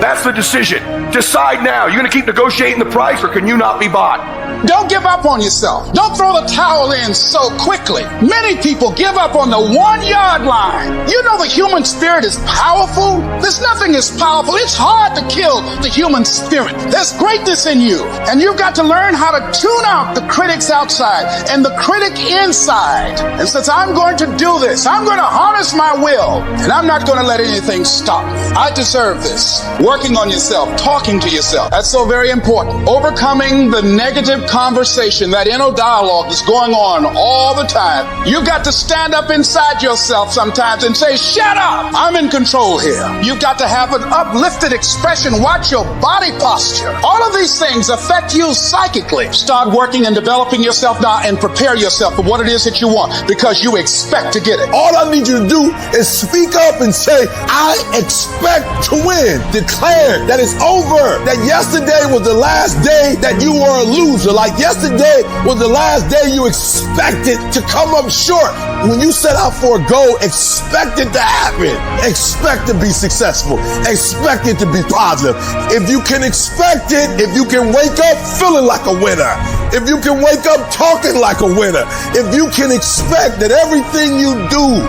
That's the decision. Decide now. You're going to keep negotiating the price, or can you not be bought? Don't give up on yourself. Don't throw the towel in so quickly. Many people give up on the 1-yard line. You know the human spirit is powerful. There's nothing as powerful. It's hard to kill the human spirit. There's greatness in you. And you've got to learn how to tune out the critics outside and the critic inside. And since I'm going to do this, I'm going to harness my will, and I'm not going to let anything stop me. I deserve this. Working on yourself, talking to yourself. That's so very important. Overcoming the negative conversation, that inner dialogue that's going on all the time. You've got to stand up inside yourself sometimes and say, shut up, I'm in control here. You've got to have an uplifted expression. Watch your body posture. All of these things affect you psychically. Start working and developing yourself now and prepare yourself for what it is that you want, because you expect to get it. All I need you to do is speak up and say, I expect to win. Declare that it's over. That yesterday was the last day that you were a loser. Like yesterday was the last day you expected to come up short. When you set out for a goal, expect it to happen. Expect to be successful. Expect it to be positive. If you can expect it, if you can wake up feeling like a winner, if you can wake up talking like a winner, if you can expect that everything you do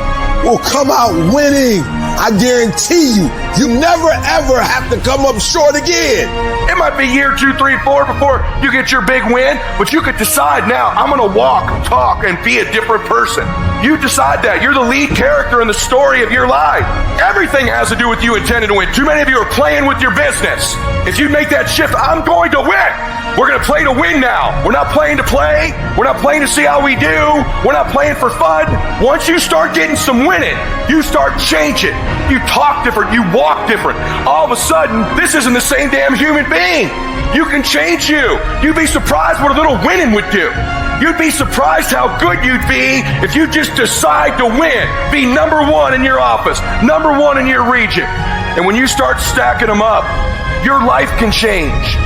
will come out winning, I guarantee you, you never ever have to come up short again. It might be year 2, 3, 4 before you get your big win, but you could decide now, I'm gonna walk, talk, and be a different person. You decide that. You're the lead character in the story of your life. Everything has to do with you intending to win. Too many of you are playing with your business. If you make that shift, I'm going to win. We're going to play to win now. We're not playing to play. We're not playing to see how we do. We're not playing for fun. Once you start getting some winning, you start changing. You talk different. You walk different. All of a sudden, this isn't the same damn human being. You can change you. You'd be surprised what a little winning would do. You'd be surprised how good you'd be if you just decide to win. Be number one in your office, number one in your region. And when you start stacking them up, your life can change.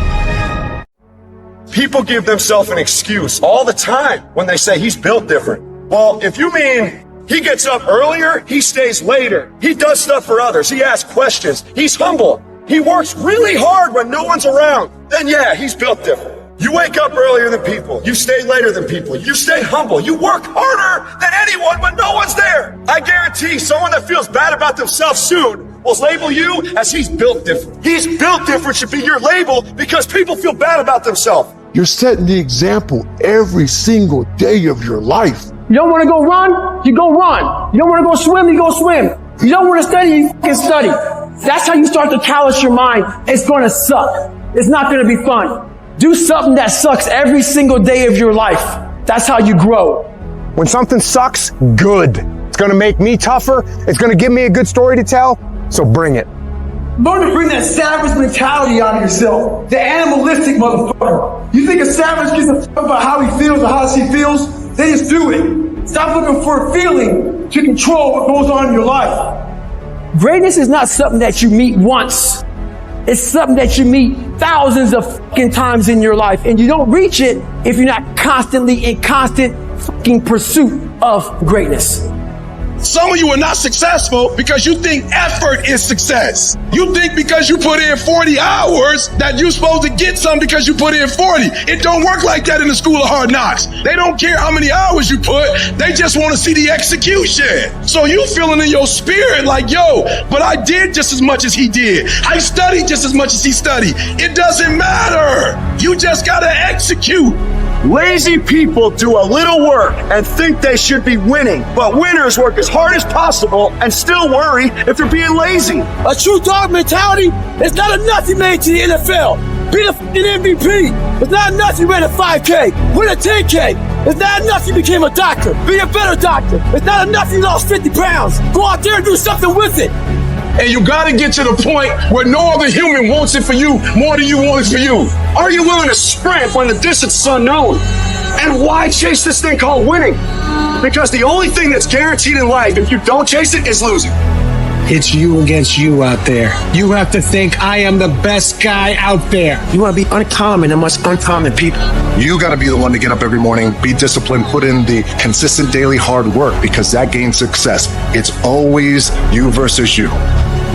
People give themselves an excuse all the time when they say he's built different. Well, if you mean he gets up earlier, he stays later, he does stuff for others, he asks questions, he's humble, he works really hard when no one's around, then yeah, he's built different. You wake up earlier than people, you stay later than people, you stay humble, you work harder than anyone when no one's there. I guarantee someone that feels bad about themselves soon will label you as he's built different. He's built different should be your label because people feel bad about themselves. You're setting the example every single day of your life. You don't want to go run, you go run. You don't want to go swim, you go swim. You don't want to study, you can study. That's how you start to callous your mind. It's going to suck. It's not going to be fun. Do something that sucks every single day of your life. That's how you grow. When something sucks, good. It's going to make me tougher. It's going to give me a good story to tell. So bring it. Learn to bring that savage mentality out of yourself. The animalistic motherfucker. You think a savage gives a fuck about how he feels or how she feels? They just do it. Stop looking for a feeling to control what goes on in your life. Greatness is not something that you meet once. It's something that you meet thousands of fucking times in your life. And you don't reach it if you're not constantly in constant fucking pursuit of greatness. Some of you are not successful because you think effort is success. You think because you put in 40 hours that you're supposed to get something because you put in 40. It don't work like that in the school of hard knocks. They don't care how many hours you put. They just want to see the execution. So you feeling in your spirit like, yo, but I did just as much as he did. I studied just as much as he studied. It doesn't matter. You just got to execute. Lazy people do a little work and think they should be winning, but winners work as hard as possible and still worry if they're being lazy. A true dog mentality is not enough you made to the NFL. Be the fucking MVP. It's not enough you ran a 5K. Win a 10K. It's not enough you became a doctor. Be a better doctor. It's not enough you lost 50 pounds. Go out there and do something with it. And you gotta get to the point where no other human wants it for you more than you want it for you. Are you willing to sprint when the distance is unknown? And why chase this thing called winning? Because the only thing that's guaranteed in life, if you don't chase it, is losing. It's you against you out there. You have to think I am the best guy out there. You want to be uncommon amongst uncommon people. You got to be the one to get up every morning, be disciplined, put in the consistent daily hard work, because that gains success. It's always you versus you.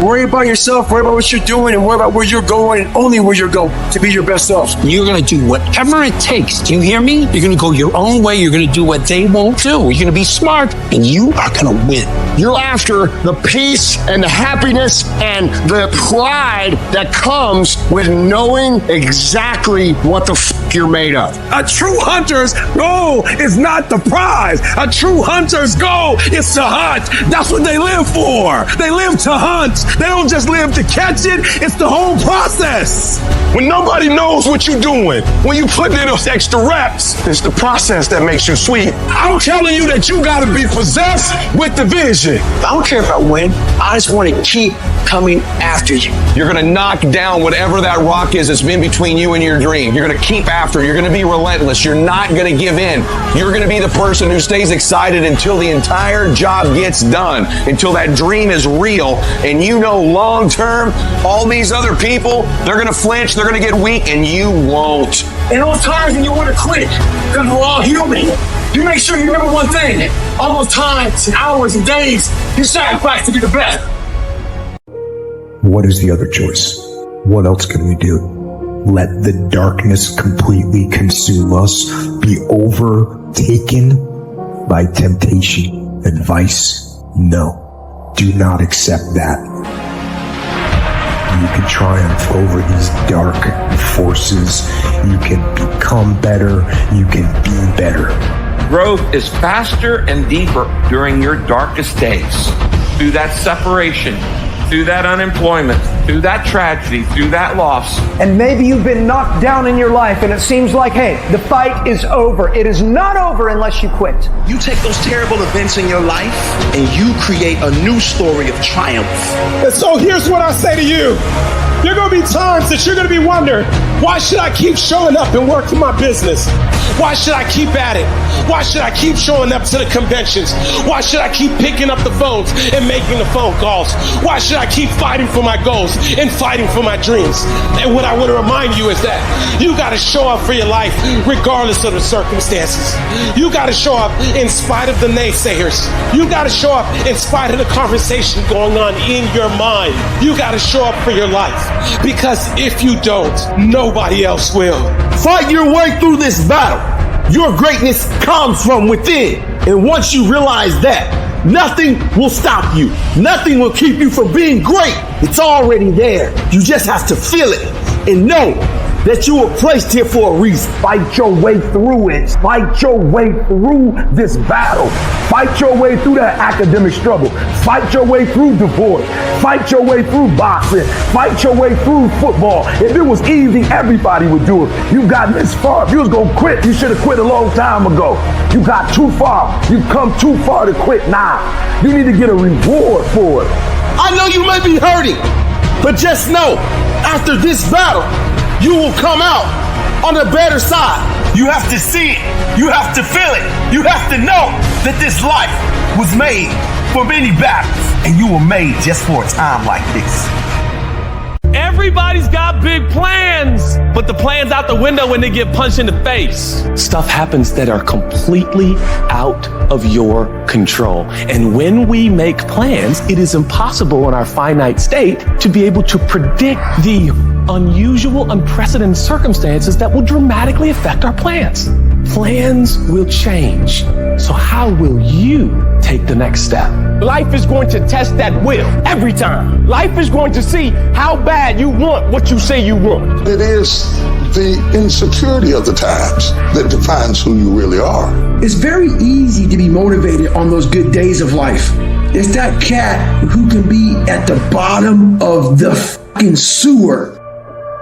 Worry about yourself, worry about what you're doing, and worry about where you're going, and only where you're going to be your best self. You're going to do whatever it takes. Do you hear me? You're going to go your own way. You're going to do what they won't do. You're going to be smart, and you are going to win. You're after the peace and the happiness and the pride that comes with knowing exactly what the f*** you're made of. A true hunter's goal is not the prize. A true hunter's goal is to hunt. That's what they live for. They live to hunt. They don't just live to catch it. It's the whole process. When nobody knows what you're doing, when you put in those extra reps, it's the process that makes you sweet. I'm telling you that you got to be possessed with the vision. I don't care if I win. I just want to keep coming after you. You're going to knock down whatever that rock is that's been between you and your dream. You're going to keep after it. You're going to be relentless. You're not going to give in. You're going to be the person who stays excited until the entire job gets done, until that dream is real. And you know long term, all these other people, they're going to flinch, they're going to get weak, and you won't. In those times when you want to quit, because we're all human, you make sure you remember one thing. All those times and hours and days you sacrifice to be the best. What is the other choice? What else can we do? Let the darkness completely consume us, be overtaken by temptation and vice? No, do not accept that. You can triumph over these dark forces. You can become better. You can be better. Growth is faster and deeper during your darkest days. Through that separation, through that unemployment, through that tragedy, through that loss. And maybe you've been knocked down in your life and it seems like, hey, the fight is over. It is not over unless you quit. You take those terrible events in your life and you create a new story of triumph. And so here's what I say to you. There are going to be times that you're going to be wondering, why should I keep showing up and working my business? Why should I keep at it? Why should I keep showing up to the conventions? Why should I keep picking up the phones and making the phone calls? Why should I keep fighting for my goals and fighting for my dreams? And what I want to remind you is that you got to show up for your life regardless of the circumstances. You got to show up in spite of the naysayers. You got to show up in spite of the conversation going on in your mind. You got to show up for your life, because if you don't, nobody else will. Fight your way through this battle. Your greatness comes from within. And once you realize that, nothing will stop you. Nothing will keep you from being great. It's already there. You just have to feel it and know that you were placed here for a reason. Fight your way through it. Fight your way through this battle. Fight your way through that academic struggle. Fight your way through divorce. Fight your way through boxing. Fight your way through football. If it was easy, everybody would do it. You got this far. If you was gonna quit, you should have quit a long time ago. You got too far. You've come too far to quit now. You need to get a reward for it. I know you may be hurting, but just know, after this battle, you will come out on the better side. You have to see it. You have to feel it. You have to know that this life was made for many battles, and you were made just for a time like this. Everybody's got big plans, but the plan's out the window when they get punched in the face. Stuff happens that are completely out of your control. And when we make plans, it is impossible in our finite state to be able to predict the unusual, unprecedented circumstances that will dramatically affect our plans. Plans will change. So how will you take the next step? Life is going to test that will every time. Life is going to see how bad you want what you say you want. It is the insecurity of the times that defines who you really are. It's very easy to be motivated on those good days of life. It's that cat who can be at the bottom of the fucking sewer,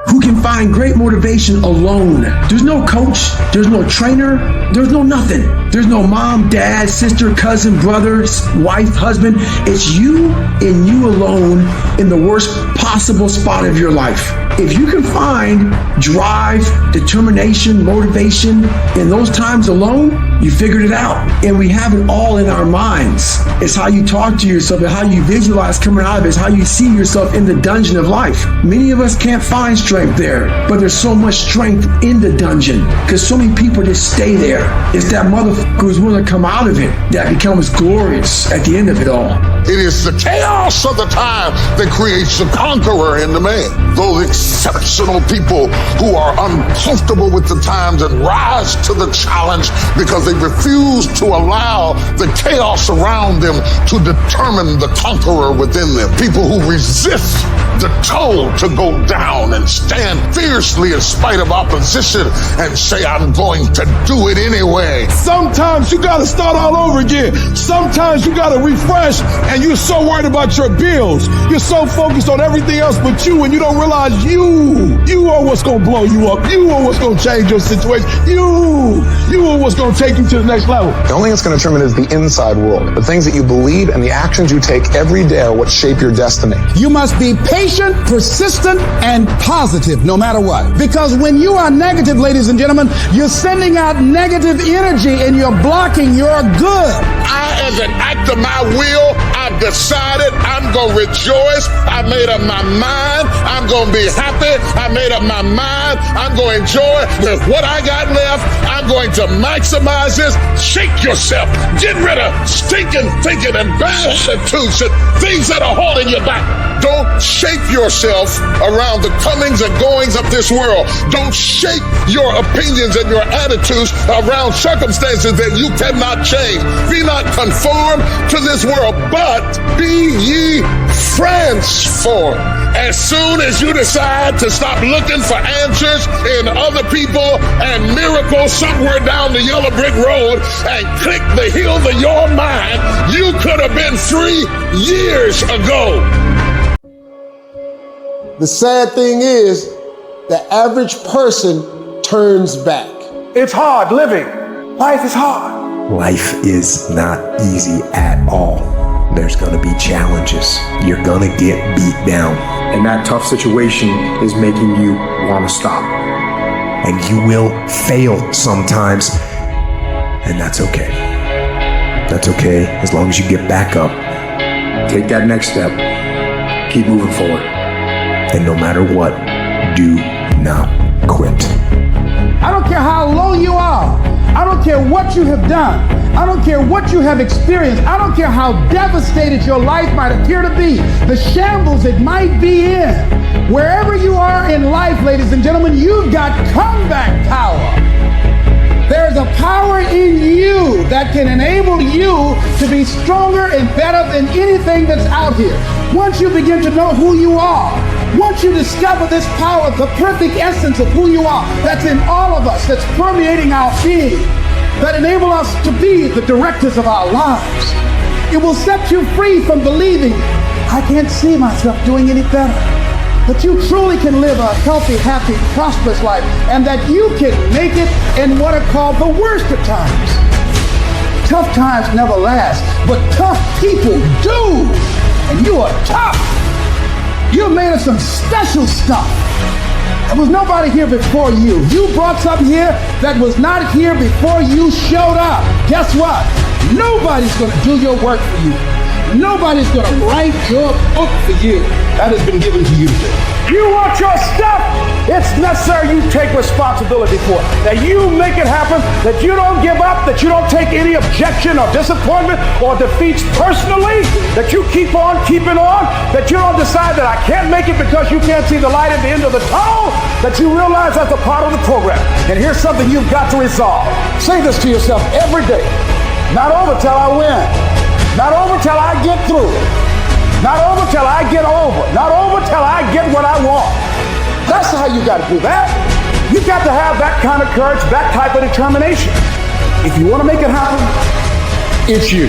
who can find great motivation alone. There's no coach, there's no trainer, there's no nothing. There's no mom, dad, sister, cousin, brother, wife, husband. It's you and you alone in the worst possible spot of your life. If you can find drive, determination, motivation in those times alone, you figured it out. And we have it all in our minds. It's how you talk to yourself and how you visualize coming out of it. It's how you see yourself in the dungeon of life. Many of us can't find strength there, but there's so much strength in the dungeon because so many people just stay there. It's that motherfucker who's willing to come out of it that becomes glorious at the end of it all. It is the chaos of the time that creates the conqueror in the man. Those exceptional people who are uncomfortable with the times and rise to the challenge because they refuse to allow the chaos around them to determine the conqueror within them. People who resist the toll to go down and stand fiercely in spite of opposition and say, I'm going to do it anyway. Sometimes you gotta start all over again. Sometimes you gotta refresh, and you're so worried about your bills. You're so focused on everything else but you, and you don't realize you are what's gonna blow you up. You are what's gonna change your situation. You are what's gonna take you to the next level. The only thing that's gonna determine is the inside world. The things that you believe and the actions you take every day are what shape your destiny. You must be patient, persistent, and positive no matter what. Because when you are negative, ladies and gentlemen, you're sending out negative energy and you're blocking your good. As an act of my will, I've decided I'm going to rejoice. I made up my mind. I'm going to be happy. I made up my mind. I'm going to enjoy with what I got left. I'm going to maximize this. Shake yourself. Get rid of stinking thinking and bad attitudes and things that are holding you back. Don't shake yourself around the comings and goings of this world. Don't shake your opinions and your attitudes around circumstances that you cannot change. Be not conformed to this world, but be ye transformed. As soon as you decide to stop looking for answers in other people and miracles somewhere down the yellow brick road and click the heels of your mind, you could have been free years ago. The sad thing is, the average person turns back. It's hard living. Life is hard. Life is not easy at all. There's gonna be challenges. You're gonna get beat down. And that tough situation is making you want to stop. And you will fail sometimes. And that's okay. That's okay as long as you get back up. Take that next step. Keep moving forward. And no matter what, do not quit. I don't care how low you are. I don't care what you have done. I don't care what you have experienced. I don't care how devastated your life might appear to be, the shambles it might be in. Wherever you are in life, ladies and gentlemen, you've got comeback power. There's a power in you that can enable you to be stronger and better than anything that's out here. Once you begin to know who you are, once you discover this power, the perfect essence of who you are, that's in all of us, that's permeating our being, that enable us to be the directors of our lives, it will set you free from believing, I can't see myself doing any better. That you truly can live a healthy, happy, prosperous life, and that you can make it in what are called the worst of times. Tough times never last, but tough people do. And you are tough. You're made of some special stuff. There was nobody here before you. You brought something here that was not here before you showed up. Guess what? Nobody's going to do your work for you. Nobody's going to write your book for you. That has been given to you to do. You want your stuff? It's necessary you take responsibility for it. That you make it happen, that you don't give up, that you don't take any objection or disappointment or defeats personally, that you keep on keeping on, that you don't decide that I can't make it because you can't see the light at the end of the tunnel, that you realize that's a part of the program. And here's something you've got to resolve. Say this to yourself every day. Not over till I win. Not over till I get through. Not over till I get over. Not over till I get what I want. That's how you got to do that. You got to have that kind of courage, that type of determination. If you want to make it happen, it's you.